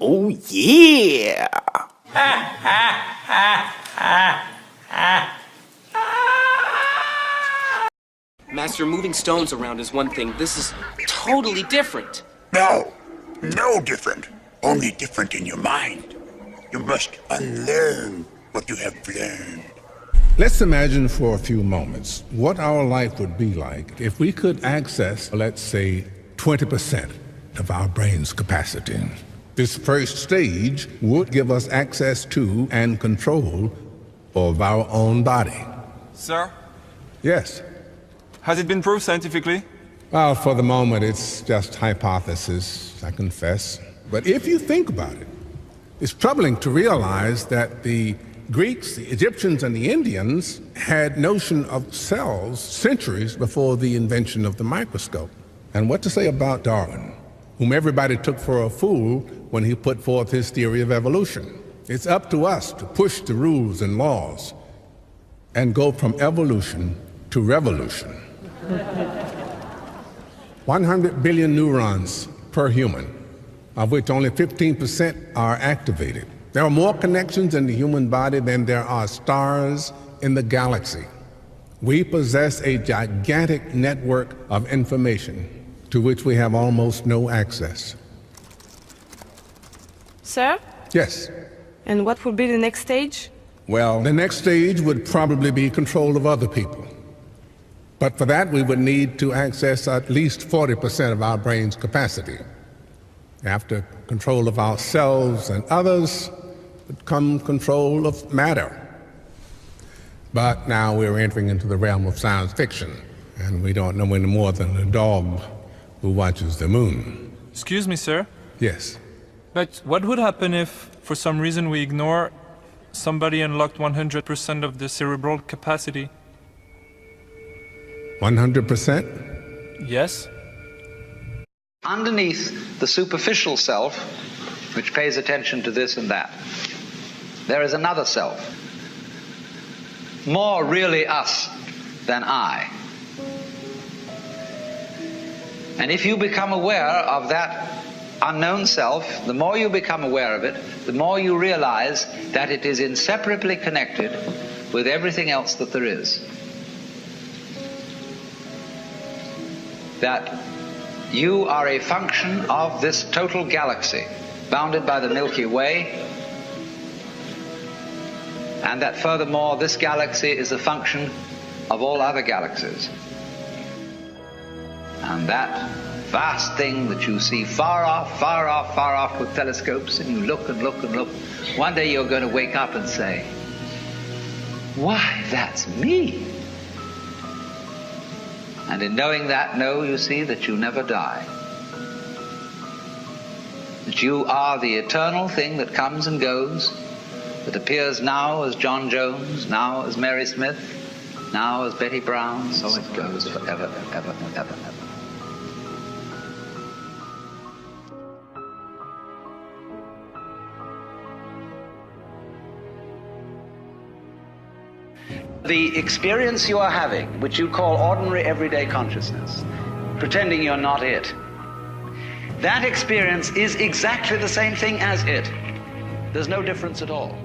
Oh, yeah! Master, moving stones around is one thing. This is totally different. No, no different. Only different in your mind. You must unlearn what you have learned. Let's imagine for a few moments what our life would be like if we could access, let's say, 20% of our brain's capacity. This first stage would give us access to and control of our own body. Sir? Yes. Has it been proved scientifically? Well, for the moment, it's just hypothesis, I confess. But if you think about it, it's troubling to realize that the Greeks, the Egyptians, and the Indians had notion of cells centuries before the invention of the microscope. And what to say about Darwin, whom everybody took for a fool when he put forth his theory of evolution? It's up to us to push the rules and laws and go from evolution to revolution. 100 billion neurons per human, of which only 15% are activated. There are more connections in the human body than there are stars in the galaxy. We possess a gigantic network of information to which we have almost no access. Sir? Yes. And what would be the next stage? Well, the next stage would probably be control of other people. But for that, we would need to access at least 40% of our brain's capacity. After control of ourselves and others would come control of matter. But now we're entering into the realm of science fiction, and we don't know any more than a dog who watches the moon. Excuse me, sir? Yes. But what would happen if, for some reason, we ignore somebody unlocked 100% of the cerebral capacity? 100%? Yes? Underneath the superficial self, which pays attention to this and that, there is another self, more really us than I. And if you become aware of that unknown self, the more you become aware of it, the more you realize that it is inseparably connected with everything else that there is. That you are a function of this total galaxy, bounded by the Milky Way, and that furthermore this galaxy is a function of all other galaxies. And that vast thing that you see far off, far off, far off with telescopes, and you look and look and look, one day you're going to wake up and say, why, that's me. And in knowing that, you see that you never die. That you are the eternal thing that comes and goes, that appears now as John Jones, now as Mary Smith, now as Betty Brown, so it goes forever and ever and ever and ever. The experience you are having, which you call ordinary everyday consciousness, pretending you're not it, that experience is exactly the same thing as it. There's no difference at all.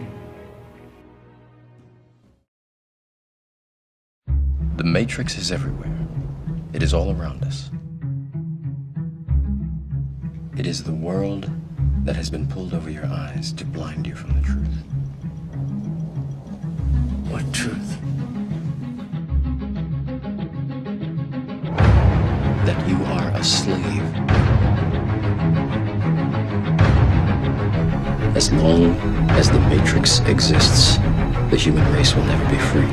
The Matrix is everywhere. It is all around us. It is the world that has been pulled over your eyes to blind you from the truth. What truth? That you are a slave. As long as the Matrix exists, the human race will never be free.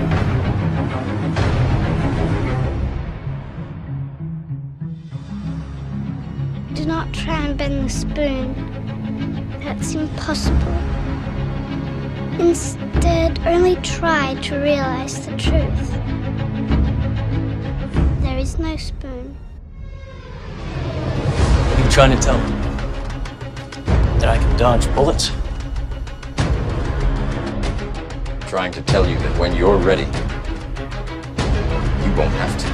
Do not try and bend the spoon. That's impossible. Instead, only try to realize the truth. There is no spoon. What are you trying to tell me? That I can dodge bullets? Trying to tell you that when you're ready, you won't have to.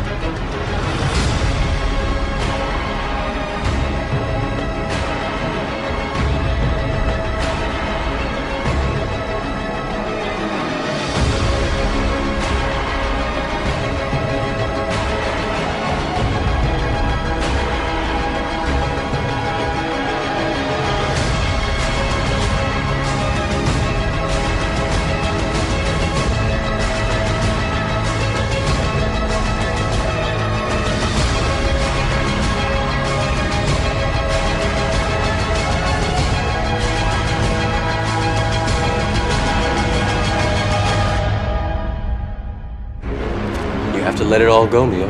let it all go, Neo.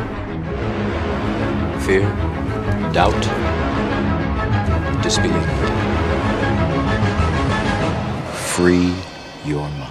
Fear, doubt, disbelief. Free your mind.